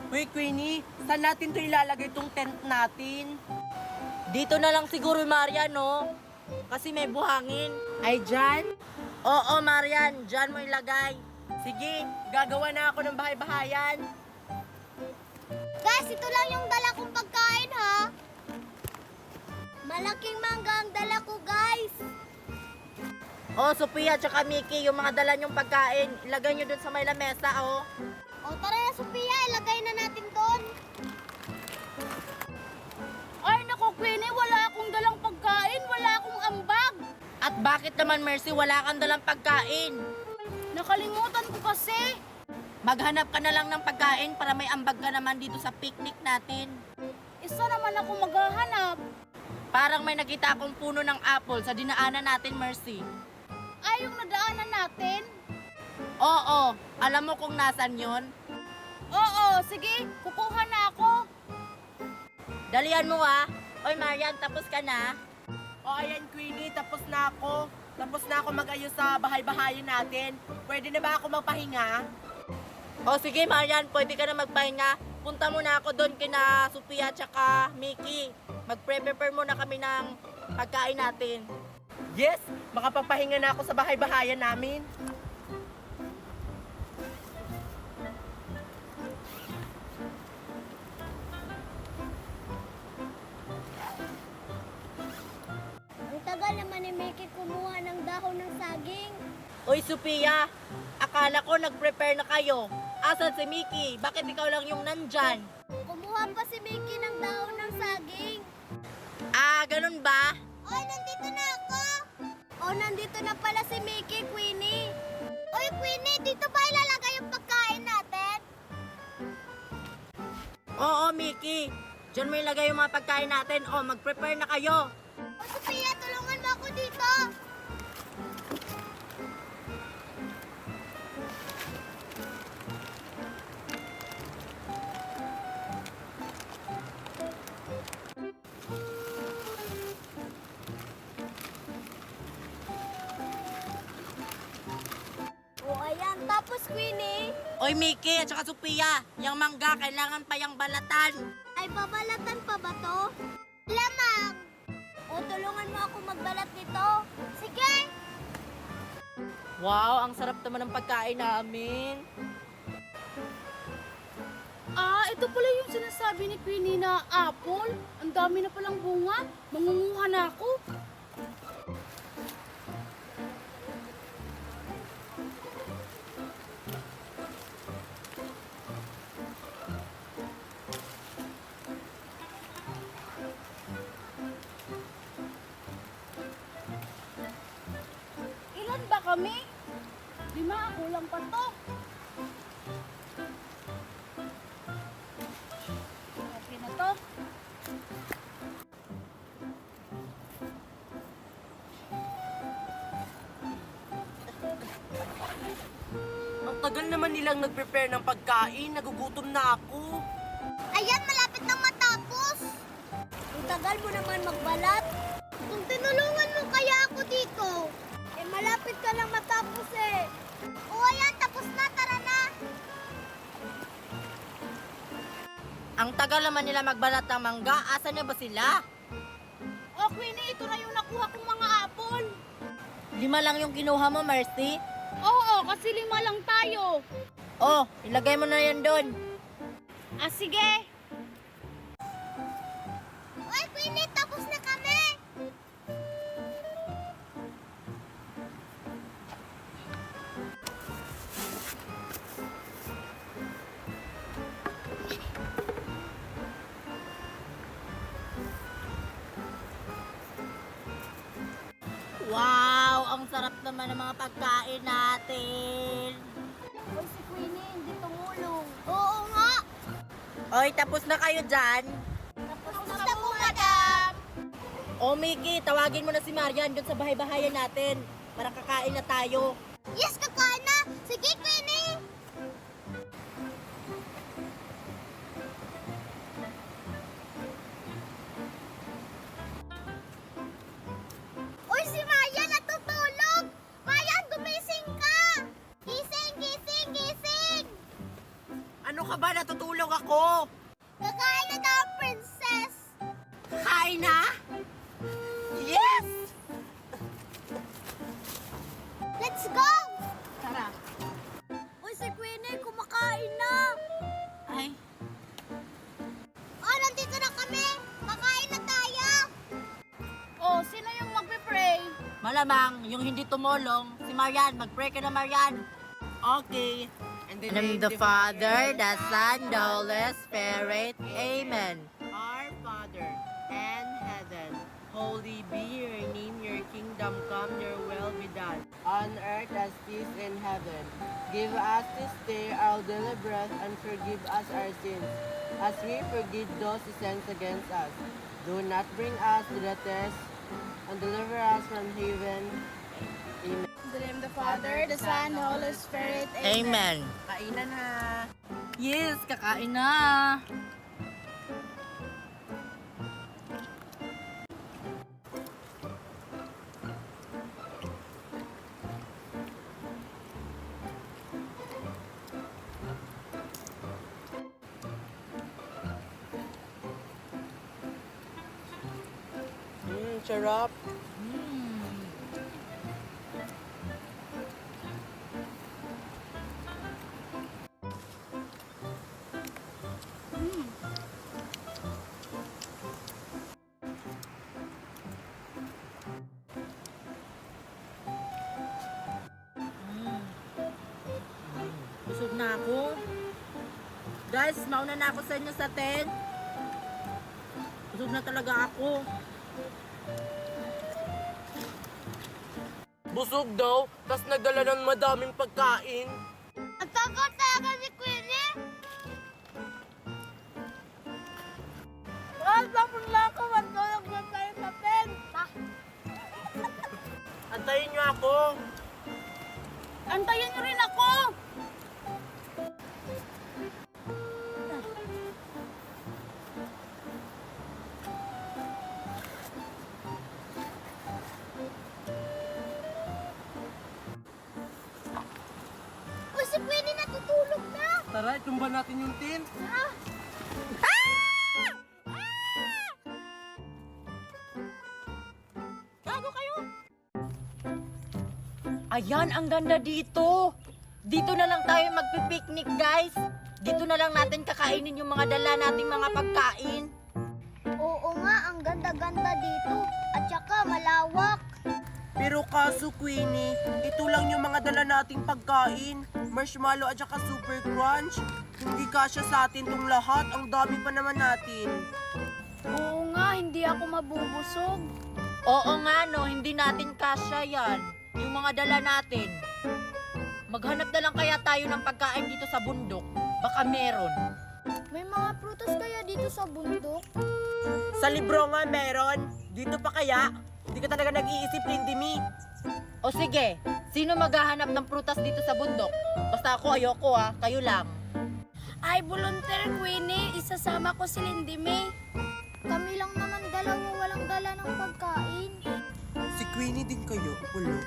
Uy, Queenie, saan natin to ilalagay tong tent natin? Dito na lang siguro, Marian, no? Kasi may buhangin. Ay, dyan? Oo, Marian, dyan mo ilagay. Sige, gagawa na ako ng bahay-bahayan. Guys, ito lang yung dala kong pagkain, ha? Malaking mangga ang dala ko, guys. Oh, Sophia, tsaka Mickey, yung mga dala nyong pagkain, ilagay nyo dun sa may lamesa, oh. O, tara na, Sophia. Ilagay na natin doon. Ay, naku, Queenie, wala akong dalang pagkain, wala akong ambag. At bakit naman, Mercy, wala kang dalang pagkain? Nakalimutan ko kasi. Maghanap ka na lang ng pagkain para may ambag ka naman dito sa picnic natin. Isa naman ako maghahanap. Parang may nakita akong puno ng apple sa dinaanan natin, Mercy. Ay, yung nadaanan natin. Oo, alam mo kung nasan yon? Oo, sige, kukuha na ako. Dalian mo ah. Oy, Marian, tapos ka na? O, ayan, Queenie, tapos na ako. Tapos na ako mag-ayos sa bahay-bahayan natin. Pwede na ba ako magpahinga? O sige, Marian, pwede ka na magpahinga. Punta muna ako doon kina Sophia tsaka Mickey. Mag-prepare muna kami ng pagkain natin. Yes, makapagpahinga na ako sa bahay-bahayan namin. Ang tagal naman ni Mickey kumuha ng dahon ng saging. Oy, Sophia, akala ko nag-prepare na kayo. Asan si Mickey? Bakit ikaw lang yung nandyan? Kumuha pa si Mickey ng dahon ng saging. Ah, ganun ba? Oy, nandito na ako! Oh, nandito na pala si Mickey, Queenie. Oy, Queenie, dito ba ilalagay yung pagkain natin? Oo, Mickey. Diyan mo ilagay yung mga pagkain natin. O, mag-prepare na kayo. O, Sophia, tulungan mo ako dito. O, ayan. Tapos, Queenie, Oy, Mickey at saka Sophia, yung mangga, kailangan pa yung balatan. ay babalatan pa ba to? Lamang! O, tulungan mo ako magbalat nito. Sige! Wow, ang sarap naman ng pagkain namin. Ah, ito pala yung sinasabi ni Queenie na apple. Ang dami na palang bunga. Mangunguha na ako. Ilan ba kami? 5, kulang pa to. Okay na to. Ang tagal naman nilang nag-prepare ng pagkain. Nagugutom na ako. Ayan, malapit nang matapos. Ang tagal mo naman magbalat. Kung tinulungan mo kaya ako dito, eh malapit ka lang matapos eh. O ayan, tapos na, tara na. Ang tagal naman nila magbalat ng mangga. Asan na ba sila? Oh, Queenie, ito na yung nakuha kong mga apple. 5 lang yung kinuha mo, Mercy. Oo, kasi 5 lang tayo. Oh, ilagay mo na yan doon. Ah, sige. Oy, Queenie, tapos na kami. Wow, ang sarap naman ng mga pagkain natin. Oy, si Queenie, hindi tumulong. Oo nga. Oy, tapos na kayo dyan. Tapos na po, madam. O, Mickey, tawagin mo na si Marian doon sa bahay-bahayan natin. Para kakain na tayo. Yes, kakain na. Sige, Queenie. Uy, si Maya natutulog. Maya, gumising ka. Gising, gising, gising. Ano ka ba? Natutulog matutulog ako. Kakain na tayo, princess! Kain na? Yes! Let's go! Tara. Uy, si Queenie, kumakain na! Ay, Oh, nandito na kami! Kakain na tayo! Oh, sino yung magpe-pray? malamang yung hindi tumulong, si Marian. Mag-pray ka na, Marian. Okay. In In the name of the Father, the Son, the Holy Spirit. Amen. Our Father, and heaven, holy be your name, your kingdom come, your will be done, on earth as it is in heaven. Give us this day our daily bread, and forgive us our sins, as we forgive those who sin against us. Do not bring us to the test, and deliver us from evil. Amen. In the name of the Father, the Son, the Holy Spirit. Amen. Kainan na. Yes, kakain na. Sarap. Busog na ako. Guys, mauna na ako sa inyo sa tent. Busog na talaga ako. Busog daw, tas nagdala ng madaming pagkain. Ang takot talaga ni Queenie! Oh, tapos na ako. Matulog na tayo sa tent. Antayin niyo ako. Antayin niyo rin ako. Uy, si Queenie natutulog na! Tara, itumba natin yung tin. Gago kayo! Ayan, ang ganda dito. Dito na lang tayo magpipiknik, guys. Dito na lang natin kakainin yung mga dala nating mga pagkain. Oo nga, ang ganda-ganda dito. At saka malawak. Pero kaso, Queenie, ito lang yung mga dala nating pagkain. Marshmallow at saka super crunch. Hindi kasya sa atin tong lahat. Ang dami pa naman natin. Oo nga, hindi ako mabubusog. Oo nga, no, hindi natin kasya yan. Yung mga dala natin. Maghanap na lang kaya tayo ng pagkain dito sa bundok. Baka meron. May mga prutas kaya dito sa bundok? Sa libro nga meron. Dito pa kaya? Hindi ka talaga nag-iisip, Lindimi. O sige, sino maghahanap ng prutas dito sa bundok? Basta ako, ayoko kayo lang. Ay, volunteer, Queenie. Isasama ko si Lindy May. Kami lang naman dalawa walang dala ng pagkain. Si Queenie din kayo, ulo.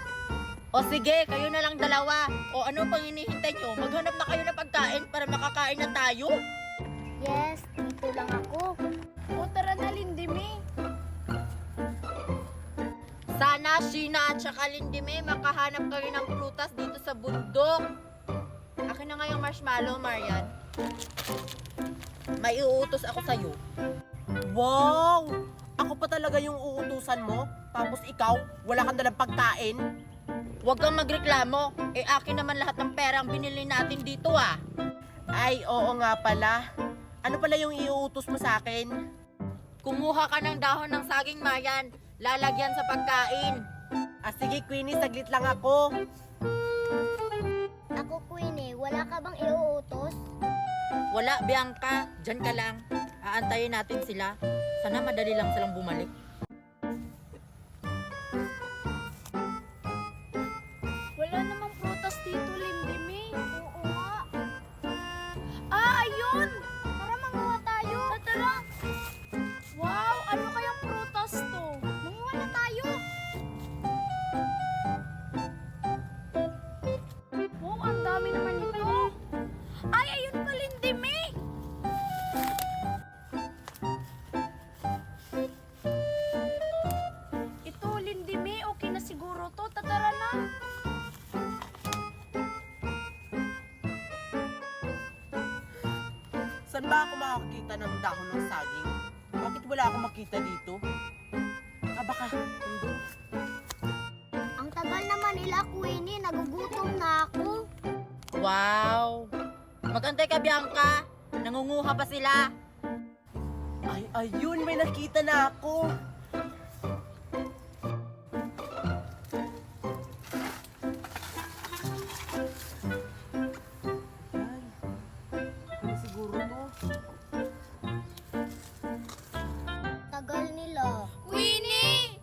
O sige, kayo na lang dalawa. O ano pang hinihintay nyo? Maghanap na kayo ng pagkain para makakain na tayo. Yes, dito lang ako. O tara na, Lindy May. Sana, Sheena at saka Lindy May, makahanap kayo ng prutas dito sa bundok. Akin na nga yung marshmallow, Marian. May uutos ako sa'yo. Wow! Ako pa talaga yung uutusan mo? Tapos ikaw, wala kang dalang pagkain? Huwag kang magreklamo. Akin naman lahat ng pera ang binili natin dito Ay, oo nga pala. Ano pala yung iuutos mo sa akin? Kumuha ka ng dahon ng saging, Marian. Lalagyan sa pagkain. Sige, Queenie, saglit lang ako. Ako, Queenie, wala ka bang iuutos? Wala, Bianca. Diyan ka lang. Aantayin natin sila. Sana madali lang silang bumalik. Wala namang prutas dito, Lindy May. Oo nga. Ayun! Tara, manguha tayo. Tara! Wow, ano kayang prutas to? Manguha na tayo. Wow, ang dami naman nito. Ay, ayun pa, Lindy May. Saan ba ako makakita ng dahon ng saging? Bakit wala akong makita dito? Baka nandun. Ang tagal naman nila, Queenie. Nagugutom na ako. Wow! Magantay ka, Bianca. Nangunguha pa sila. Ay, ayun, may nakita na ako. Ay, ano siguro to? Tagal nila. Queenie!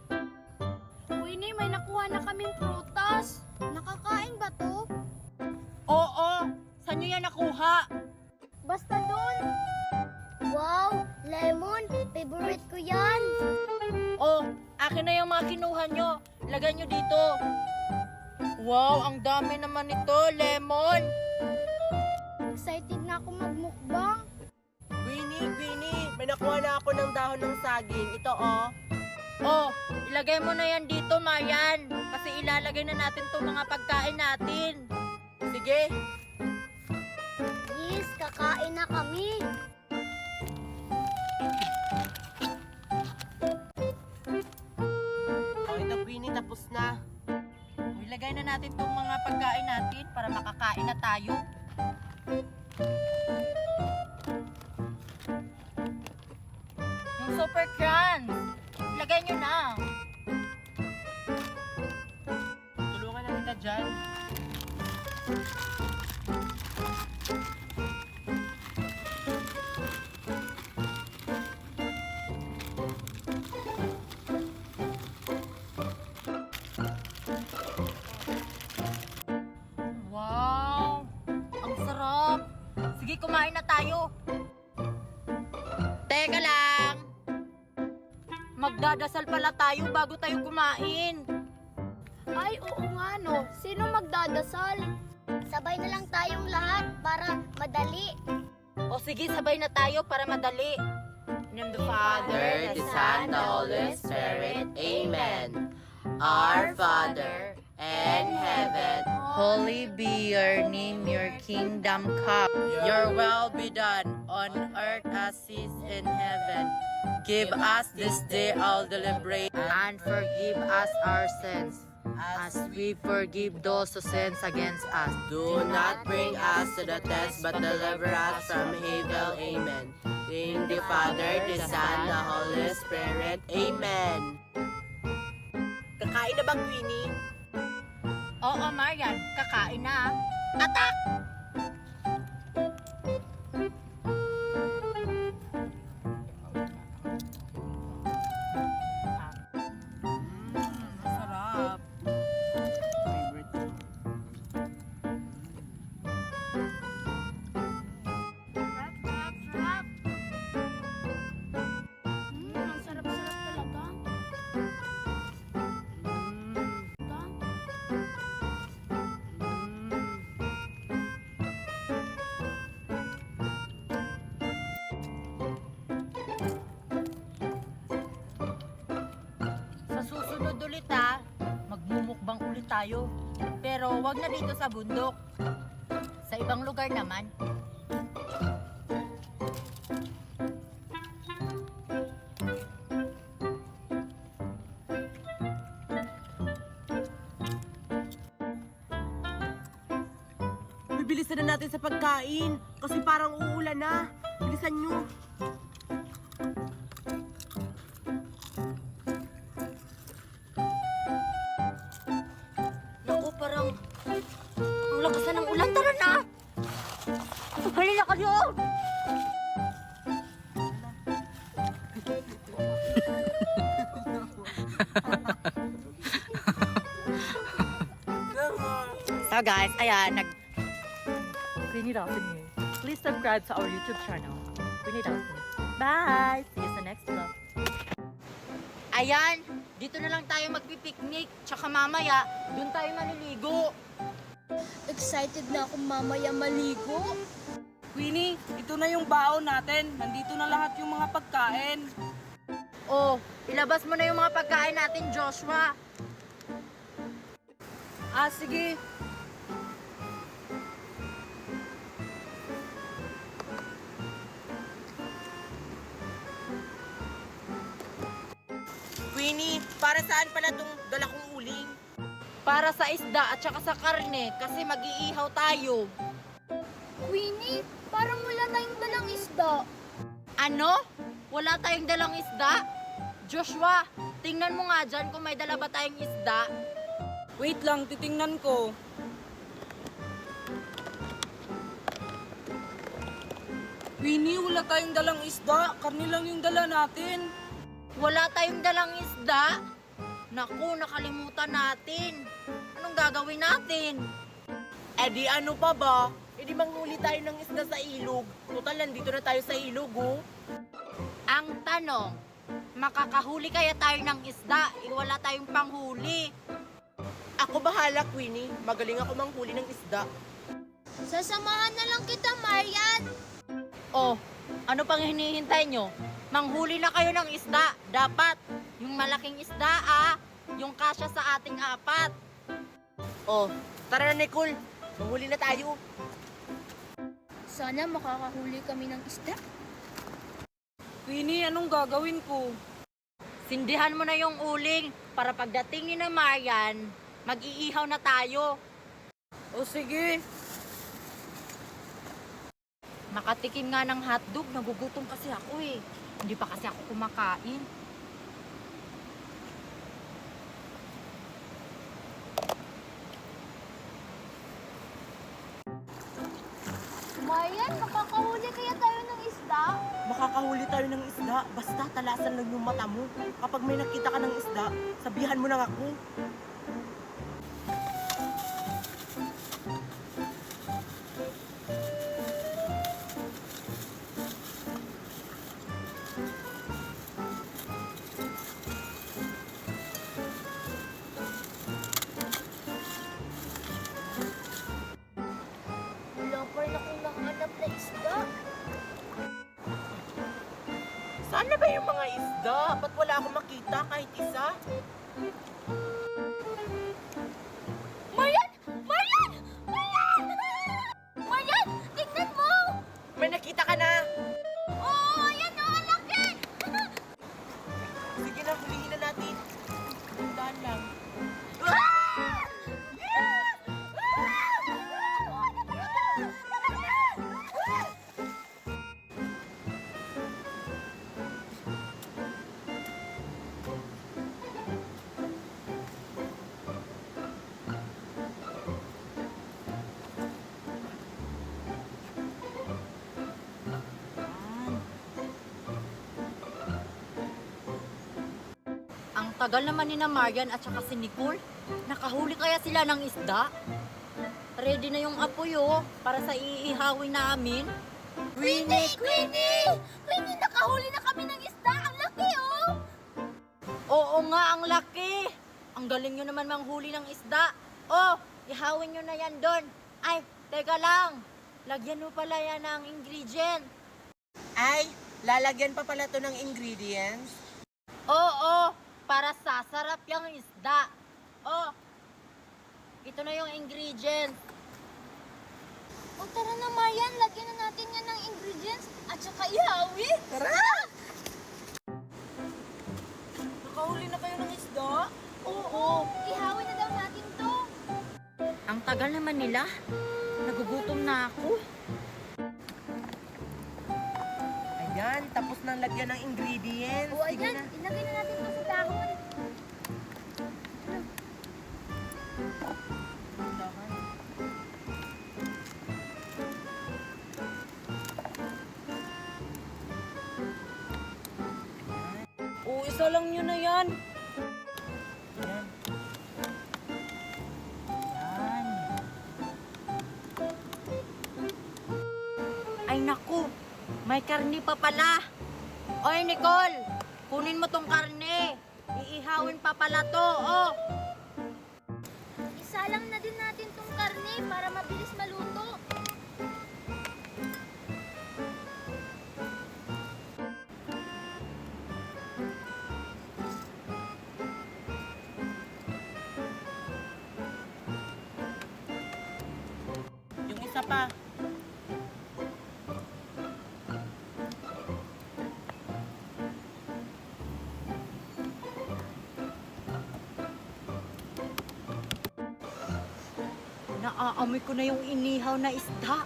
Queenie, may nakuha na kaming prutas. Nakakain ba to? Oo! Saan nyo yan nakuha? Basta doon. Wow, lemon. Favorite ko yan. Oh, akin na yung mga kinuha nyo. Lagay nyo dito. Wow, ang dami naman nito, lemon. Excited na ako magmukbang. Queenie, may nakuha na ako ng dahon ng saging. Ito, oh. Oh, ilagay mo na yan dito, Marian. Kasi ilalagay na natin itong mga pagkain natin. Sige. Yes, kakain na kami. Oh, ito, Queenie, tapos na. Ilagay na natin itong mga pagkain natin para makakain na tayo. Yung super crunch. Ilagay nyo na. Tulungan na kita dyan. Wow! Ang sarap! Sige, kumain na tayo. Teka lang! Magdadasal pala tayo bago tayo kumain. Ay, oo nga no. Sino magdadasal? Sabay na lang tayong lahat para madali. O sige, sabay na tayo para madali. In the Father, the Son, the Holy Spirit. Amen. Our Father, in heaven, Holy be your name, your kingdom come. Your will be done on earth as is in heaven. Give us this day our daily bread and forgive us our sins as we forgive those who sins against us. do not bring us to the test, but deliver us from evil. Amen. In the Father, the Son, the Holy Spirit. Amen. Kakain na ba, Queenie? Oo, Marian, kakain na. Atak! Masarap. Favorite. Ang sarap-sarap talaga. Sa susunod ulit magmumukbang ulit tayo. Pero wag na dito sa bundok. Sa ibang lugar naman. Bilisan na natin sa pagkain kasi parang uulan na. Bilisan nyo. Naku, parang ang lakas na ng ulan. Tara na! Halila kayo! So guys, ayan, Queenie Dawson here. Please subscribe to our YouTube channel, Queenie Dawson. Bye! See you sa next vlog. Ayan, dito na lang tayo magpipiknik. Tsaka mamaya, dun tayo maliligo. Excited na akong mamaya maligo. Queenie, ito na yung baon natin. Nandito na lahat yung mga pagkain. Oh, ilabas mo na yung mga pagkain natin, Joshua. Ah, sige. Queenie, para saan pala tong dala kong uling? Para sa isda at saka sa karne kasi mag-iihaw tayo. Queenie, parang wala tayong dalang isda. Ano? Wala tayong dalang isda? Joshua, tingnan mo nga dyan kung may dala ba tayong isda. Wait lang, titingnan ko. Queenie, wala tayong dalang isda. Karni lang yung dala natin. Wala tayong dalang isda? Naku, nakalimutan natin. Anong gagawin natin? Eh di ano pa ba? Eh di manghuli tayo ng isda sa ilog. Total, nandito na tayo sa ilog, oh. Ang tanong, makakahuli kaya tayo ng isda? Wala tayong panghuli. Ako bahala, Queenie. Magaling ako manghuli ng isda. Sasamahan na lang kita, Marian. Oh, ano pang hinihintay nyo? Manghuli na kayo ng isda. Dapat, yung malaking isda yung kasya sa ating apat. Oh, tara na, Nicole. Manghuli na tayo. Sana makakahuli kami ng isda. Queenie, anong gagawin ko? Sindihan mo na yung uling para pagdating ni na Marian, mag-iihaw na tayo. O sige. Makatikim nga ng hotdog, nagugutom kasi ako eh. Hindi pa kasi ako kumakain. Marian, makakahuli kaya tayo ng isda? Makakahuli tayo ng isda. Basta talasan lang yung mata mo. Kapag may nakita ka ng isda, sabihan mo lang ako. Wala pa rin akong nakahanap na isda. Saan na ba yung mga isda? Ba't wala akong makita kahit isa? Marian! Marian! Marian! Marian! Tingnan mo! May nakita ka na! Oo, ayan o, ang laki! Sige na, hulihin na natin. Tandaan lang. Ang tagal naman ni na Marian at saka si Nicole. Nakahuli kaya sila ng isda? Ready na yung apoy para sa iihawin namin. Queenie! Queenie! Queenie, nakahuli na kami ng isda! Ang laki oh! Oo nga, ang laki. Ang galing nyo naman manghuli ng isda. Oh, ihawin nyo na yan doon. Ay, teka lang. Lagyan mo pala yan ng ingredient. Ay, lalagyan pa pala to ng ingredients. Oo, para sasarap yung isda. Oh, ito na yung ingredient. O tara na, Marian, lagyan na natin yan ng ingredients at saka ihawin. Tara! Nakahuli na kayo ng isda? Oo, ihawin na daw natin to. Ang tagal naman nila. Nagugutom na ako. Ayan, tapos nang lagyan ng ingredients. O Sige ayan, na. ilagay na natin to sa dahon. O, isa lang yun na yan. Ayan. Ayan. Ay naku, may karni pa pala. Oy Nicole, kunin mo tong karne. Iihawin pa pala to, oh. Isalang na din natin tong karne para mabilis maluto. Yung isa pa. Naaamoy ko na yung inihaw na isda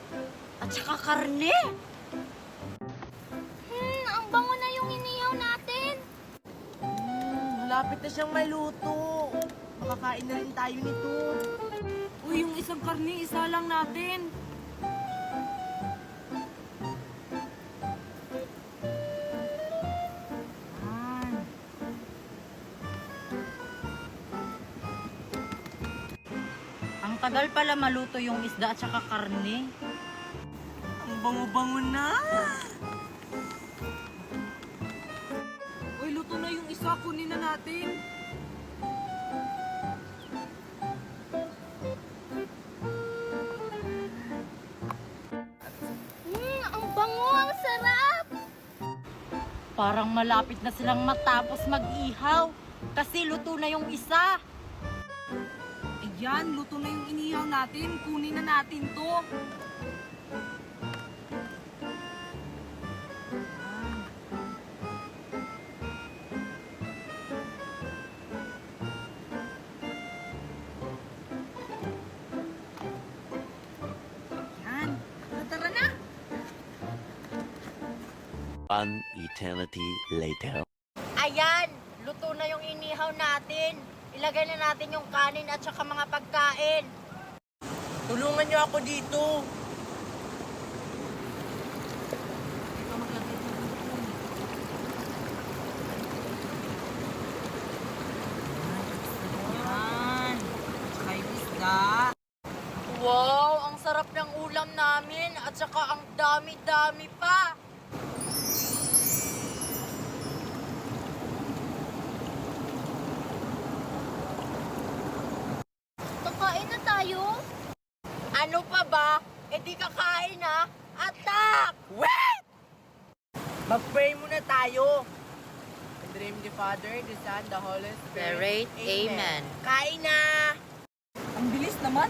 at saka karne. Ang bango na yung inihaw natin. Malapit na siyang maluto. Makakain na rin tayo nito. Uy, yung isang karne, isa lang natin. Ang tagal pala maluto yung isda at saka karne. Ang bango-bango na. Uy, luto na yung isa. Kunin na natin. Ang bango, ang sarap. Parang malapit na silang matapos mag-ihaw kasi luto na yung isa. Ayan, luto na yung inihaw natin. Kunin na natin to. Ayan, tara na. One eternity later. Ayan, luto na yung inihaw natin. Ilagay na natin yung kanin at saka mga pagkain. Tulungan niyo ako dito. Ayan, tsaka yung isda. Wow, ang sarap ng ulam namin at saka ang dami-dami pa. Kakain na tayo. Ano pa ba? E di kakain na. Attack! Wait! Mag-pray muna tayo. In the name of the Father, the Son, the Holy Spirit. Amen. Kain na! Ang bilis naman.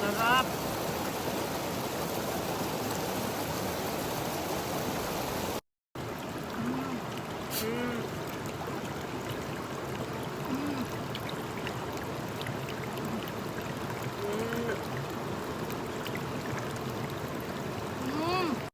Sarap!